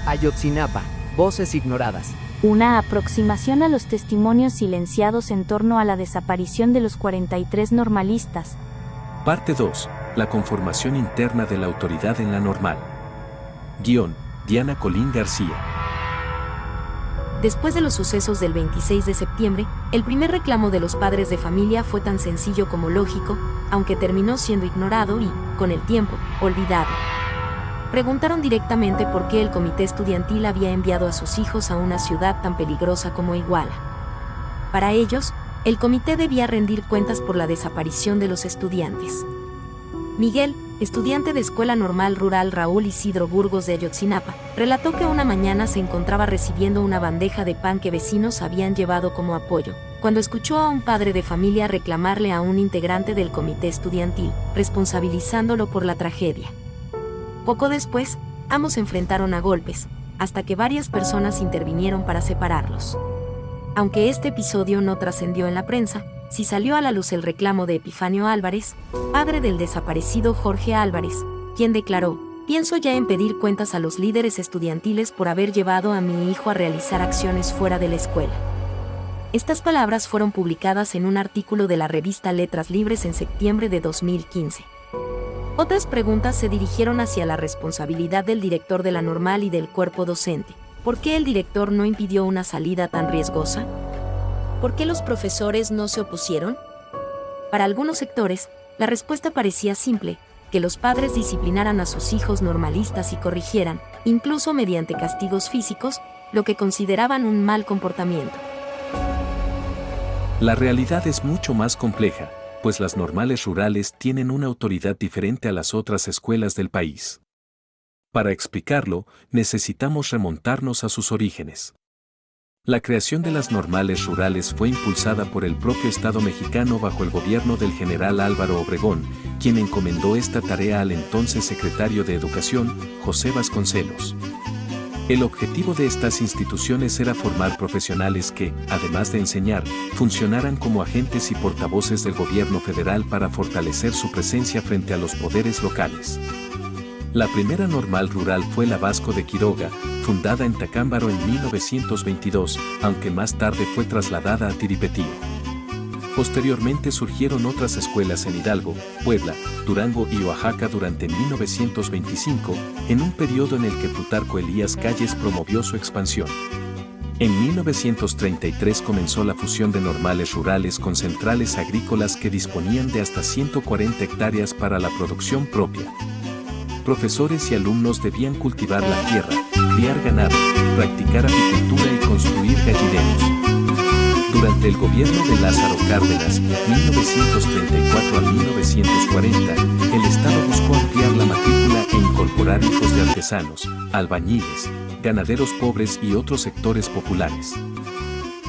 Ayotzinapa, voces ignoradas. Una aproximación a los testimonios silenciados en torno a la desaparición de los 43 normalistas. Parte 2. La conformación interna de la autoridad en la normal. Guión, Diana Colín García. Después de los sucesos del 26 de septiembre, el primer reclamo de los padres de familia fue tan sencillo como lógico, aunque terminó siendo ignorado y, con el tiempo, olvidado. Preguntaron directamente por qué el comité estudiantil había enviado a sus hijos a una ciudad tan peligrosa como Iguala. Para ellos, el comité debía rendir cuentas por la desaparición de los estudiantes. Miguel, estudiante de Escuela Normal Rural Raúl Isidro Burgos de Ayotzinapa, relató que una mañana se encontraba recibiendo una bandeja de pan que vecinos habían llevado como apoyo, cuando escuchó a un padre de familia reclamarle a un integrante del comité estudiantil, responsabilizándolo por la tragedia. Poco después, ambos se enfrentaron a golpes, hasta que varias personas intervinieron para separarlos. Aunque este episodio no trascendió en la prensa, sí salió a la luz el reclamo de Epifanio Álvarez, padre del desaparecido Jorge Álvarez, quien declaró: "Pienso ya en pedir cuentas a los líderes estudiantiles por haber llevado a mi hijo a realizar acciones fuera de la escuela". Estas palabras fueron publicadas en un artículo de la revista Letras Libres en septiembre de 2015. Otras preguntas se dirigieron hacia la responsabilidad del director de la normal y del cuerpo docente. ¿Por qué el director no impidió una salida tan riesgosa? ¿Por qué los profesores no se opusieron? Para algunos sectores, la respuesta parecía simple: que los padres disciplinaran a sus hijos normalistas y corrigieran, incluso mediante castigos físicos, lo que consideraban un mal comportamiento. La realidad es mucho más compleja, pues las normales rurales tienen una autoridad diferente a las otras escuelas del país. Para explicarlo, necesitamos remontarnos a sus orígenes. La creación de las normales rurales fue impulsada por el propio Estado mexicano bajo el gobierno del general Álvaro Obregón, quien encomendó esta tarea al entonces secretario de Educación, José Vasconcelos. El objetivo de estas instituciones era formar profesionales que, además de enseñar, funcionaran como agentes y portavoces del gobierno federal para fortalecer su presencia frente a los poderes locales. La primera normal rural fue la Vasco de Quiroga, fundada en Tacámbaro en 1922, aunque más tarde fue trasladada a Tiripetío. Posteriormente surgieron otras escuelas en Hidalgo, Puebla, Durango y Oaxaca durante 1925, en un periodo en el que Plutarco Elías Calles promovió su expansión. En 1933 comenzó la fusión de normales rurales con centrales agrícolas que disponían de hasta 140 hectáreas para la producción propia. Profesores y alumnos debían cultivar la tierra, criar ganado, practicar apicultura y construir gallineros. Durante el gobierno de Lázaro Cárdenas, 1934 a 1940, el Estado buscó ampliar la matrícula e incorporar hijos de artesanos, albañiles, ganaderos pobres y otros sectores populares.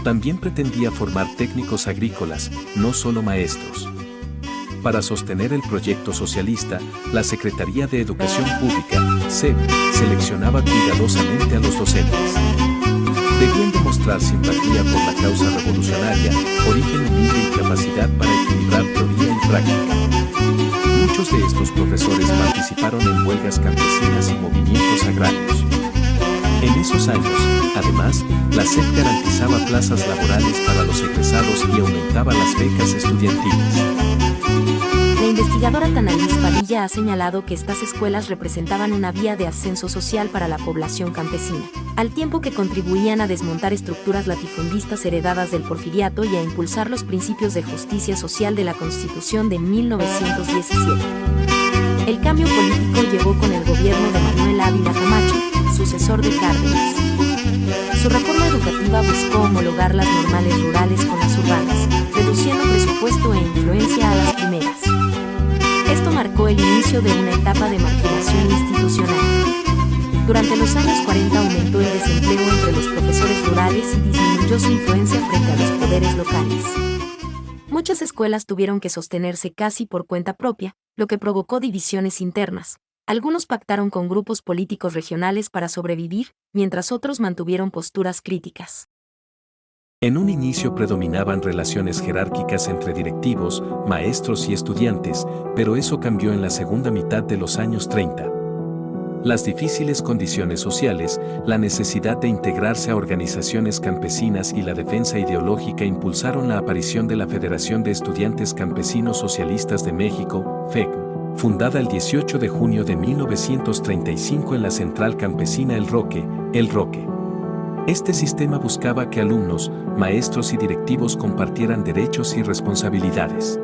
También pretendía formar técnicos agrícolas, no solo maestros. Para sostener el proyecto socialista, la Secretaría de Educación Pública, SEP, seleccionaba cuidadosamente a los docentes. Debían demostrar simpatía por la causa revolucionaria, origen humilde y capacidad para equilibrar teoría y práctica. Muchos de estos profesores participaron en huelgas campesinas y movimientos agrarios. En esos años, además, la SEP garantizaba plazas laborales para los egresados y aumentaba las becas estudiantiles. La investigadora Tanalis Padilla ha señalado que estas escuelas representaban una vía de ascenso social para la población campesina, al tiempo que contribuían a desmontar estructuras latifundistas heredadas del porfiriato y a impulsar los principios de justicia social de la Constitución de 1917. El cambio político llegó con el gobierno de Manuel Ávila Camacho, sucesor de Cárdenas. Su reforma educativa buscó homologar las normales rurales con las urbanas, reduciendo presupuesto e influencia a las primeras. Esto marcó el inicio de una etapa de marginación institucional. Durante los años 40 aumentó el desempleo entre los profesores rurales y disminuyó su influencia frente a los poderes locales. Muchas escuelas tuvieron que sostenerse casi por cuenta propia, lo que provocó divisiones internas. Algunos pactaron con grupos políticos regionales para sobrevivir, mientras otros mantuvieron posturas críticas. En un inicio predominaban relaciones jerárquicas entre directivos, maestros y estudiantes, pero eso cambió en la segunda mitad de los años 30. Las difíciles condiciones sociales, la necesidad de integrarse a organizaciones campesinas y la defensa ideológica impulsaron la aparición de la Federación de Estudiantes Campesinos Socialistas de México, FECM, fundada el 18 de junio de 1935 en la Central Campesina El Roque. Este sistema buscaba que alumnos, maestros y directivos compartieran derechos y responsabilidades.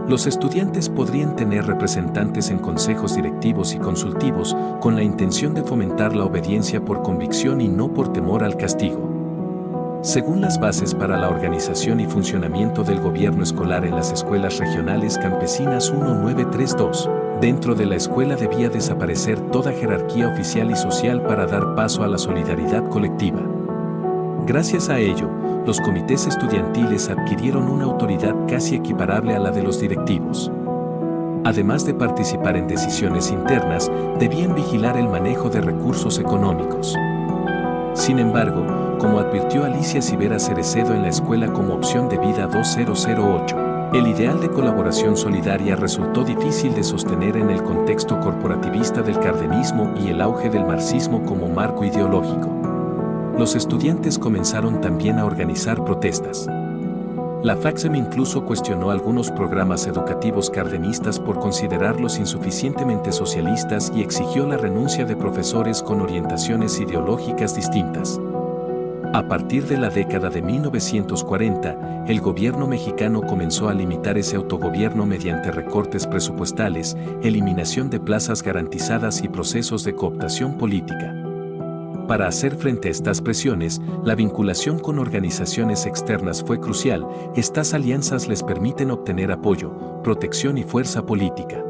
Los estudiantes podrían tener representantes en consejos directivos y consultivos con la intención de fomentar la obediencia por convicción y no por temor al castigo. Según las bases para la organización y funcionamiento del gobierno escolar en las escuelas regionales campesinas 1932, dentro de la escuela debía desaparecer toda jerarquía oficial y social para dar paso a la solidaridad colectiva. Gracias a ello, los comités estudiantiles adquirieron una autoridad casi equiparable a la de los directivos. Además de participar en decisiones internas, debían vigilar el manejo de recursos económicos. Sin embargo, como advirtió Alicia Civera Cerecedo en la Escuela como Opción de Vida 2008, el ideal de colaboración solidaria resultó difícil de sostener en el contexto corporativista del cardenismo y el auge del marxismo como marco ideológico. Los estudiantes comenzaron también a organizar protestas. La FACSEM incluso cuestionó algunos programas educativos cardenistas por considerarlos insuficientemente socialistas y exigió la renuncia de profesores con orientaciones ideológicas distintas. A partir de la década de 1940, el gobierno mexicano comenzó a limitar ese autogobierno mediante recortes presupuestales, eliminación de plazas garantizadas y procesos de cooptación política. Para hacer frente a estas presiones, la vinculación con organizaciones externas fue crucial. Estas alianzas les permiten obtener apoyo, protección y fuerza política.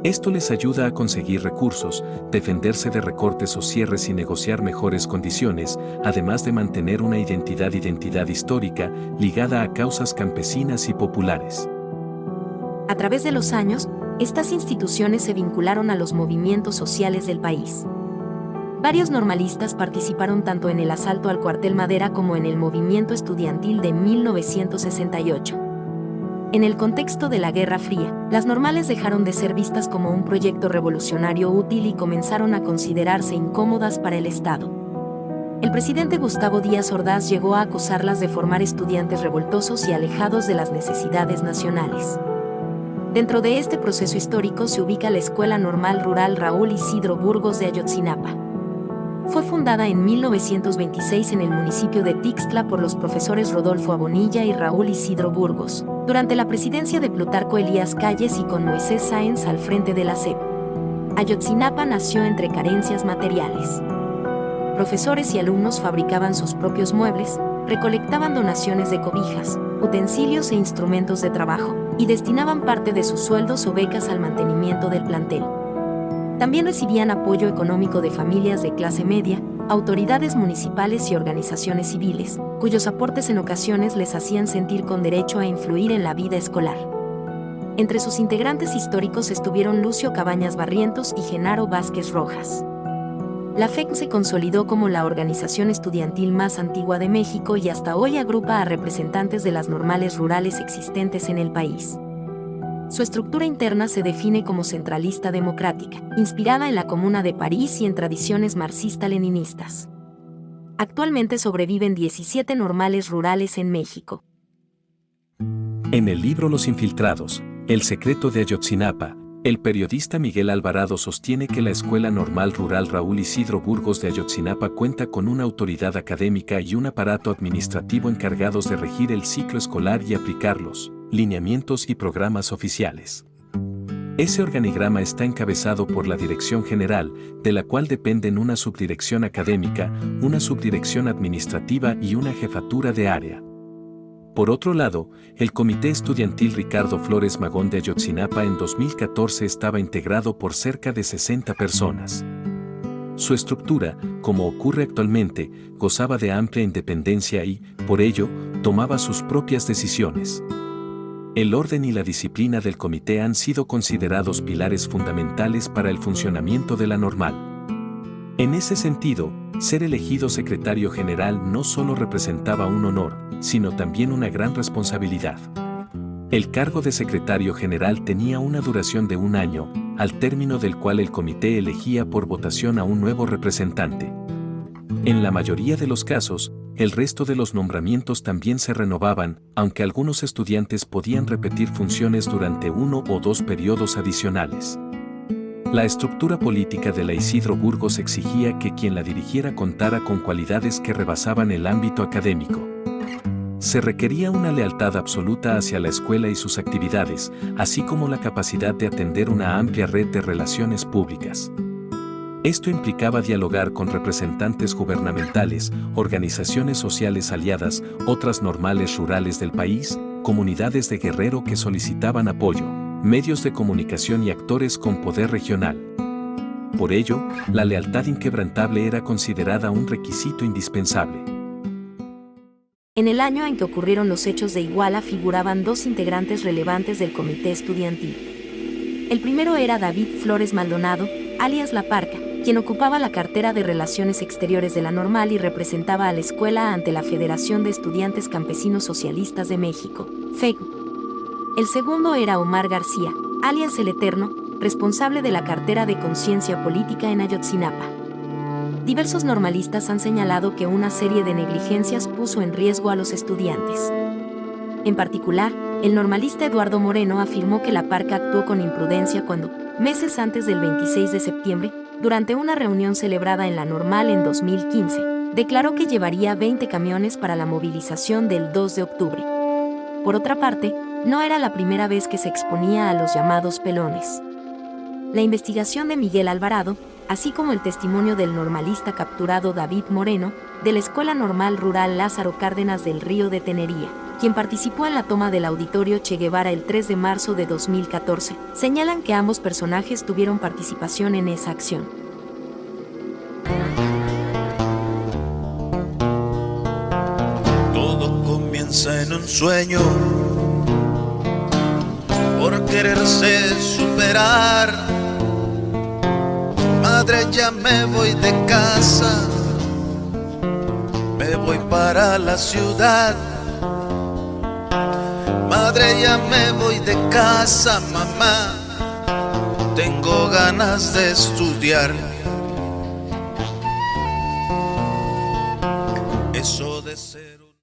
Esto les ayuda a conseguir recursos, defenderse de recortes o cierres y negociar mejores condiciones, además de mantener una identidad histórica ligada a causas campesinas y populares. A través de los años, estas instituciones se vincularon a los movimientos sociales del país. Varios normalistas participaron tanto en el asalto al cuartel Madera como en el movimiento estudiantil de 1968. En el contexto de la Guerra Fría, las normales dejaron de ser vistas como un proyecto revolucionario útil y comenzaron a considerarse incómodas para el Estado. El presidente Gustavo Díaz Ordaz llegó a acusarlas de formar estudiantes revoltosos y alejados de las necesidades nacionales. Dentro de este proceso histórico se ubica la Escuela Normal Rural Raúl Isidro Burgos de Ayotzinapa. Fue fundada en 1926 en el municipio de Tixtla por los profesores Rodolfo Abonilla y Raúl Isidro Burgos, durante la presidencia de Plutarco Elías Calles y con Moisés Sáenz al frente de la SEP. Ayotzinapa nació entre carencias materiales. Profesores y alumnos fabricaban sus propios muebles, recolectaban donaciones de cobijas, utensilios e instrumentos de trabajo, y destinaban parte de sus sueldos o becas al mantenimiento del plantel. También recibían apoyo económico de familias de clase media, autoridades municipales y organizaciones civiles, cuyos aportes en ocasiones les hacían sentir con derecho a influir en la vida escolar. Entre sus integrantes históricos estuvieron Lucio Cabañas Barrientos y Genaro Vázquez Rojas. La FECM se consolidó como la organización estudiantil más antigua de México y hasta hoy agrupa a representantes de las normales rurales existentes en el país. Su estructura interna se define como centralista democrática, inspirada en la Comuna de París y en tradiciones marxista-leninistas. Actualmente sobreviven 17 normales rurales en México. En el libro Los Infiltrados, El secreto de Ayotzinapa, el periodista Miguel Alvarado sostiene que la Escuela Normal Rural Raúl Isidro Burgos de Ayotzinapa cuenta con una autoridad académica y un aparato administrativo encargados de regir el ciclo escolar y aplicarlos, lineamientos y programas oficiales. Ese organigrama está encabezado por la Dirección General, de la cual dependen una subdirección académica, una subdirección administrativa y una jefatura de área. Por otro lado, el Comité Estudiantil Ricardo Flores Magón de Ayotzinapa en 2014 estaba integrado por cerca de 60 personas. Su estructura, como ocurre actualmente, gozaba de amplia independencia y, por ello, tomaba sus propias decisiones. El orden y la disciplina del comité han sido considerados pilares fundamentales para el funcionamiento de la normal. En ese sentido, ser elegido secretario general no solo representaba un honor, sino también una gran responsabilidad. El cargo de secretario general tenía una duración de 1 año, al término del cual el comité elegía por votación a un nuevo representante. En la mayoría de los casos, el resto de los nombramientos también se renovaban, aunque algunos estudiantes podían repetir funciones durante 1 o 2 periodos adicionales. La estructura política de la Isidro Burgos exigía que quien la dirigiera contara con cualidades que rebasaban el ámbito académico. Se requería una lealtad absoluta hacia la escuela y sus actividades, así como la capacidad de atender una amplia red de relaciones públicas. Esto implicaba dialogar con representantes gubernamentales, organizaciones sociales aliadas, otras normales rurales del país, comunidades de Guerrero que solicitaban apoyo, medios de comunicación y actores con poder regional. Por ello, la lealtad inquebrantable era considerada un requisito indispensable. En el año en que ocurrieron los hechos de Iguala figuraban 2 integrantes relevantes del comité estudiantil. El primero era David Flores Maldonado, alias La Parca, quien ocupaba la cartera de Relaciones Exteriores de la Normal y representaba a la escuela ante la Federación de Estudiantes Campesinos Socialistas de México, FECU. El segundo era Omar García, alias El Eterno, responsable de la cartera de Conciencia Política en Ayotzinapa. Diversos normalistas han señalado que una serie de negligencias puso en riesgo a los estudiantes. En particular, el normalista Eduardo Moreno afirmó que La Parca actuó con imprudencia cuando, meses antes del 26 de septiembre, durante una reunión celebrada en la Normal en 2015, declaró que llevaría 20 camiones para la movilización del 2 de octubre. Por otra parte, no era la primera vez que se exponía a los llamados pelones. La investigación de Miguel Alvarado, así como el testimonio del normalista capturado David Moreno, de la Escuela Normal Rural Lázaro Cárdenas del Río de Tenería, quien participó en la toma del Auditorio Che Guevara el 3 de marzo de 2014, señalan que ambos personajes tuvieron participación en esa acción. Todo comienza en un sueño, por quererse superar. Madre, ya me voy de casa, me voy para la ciudad. Madre, ya me voy de casa, mamá, tengo ganas de estudiar. Eso de ser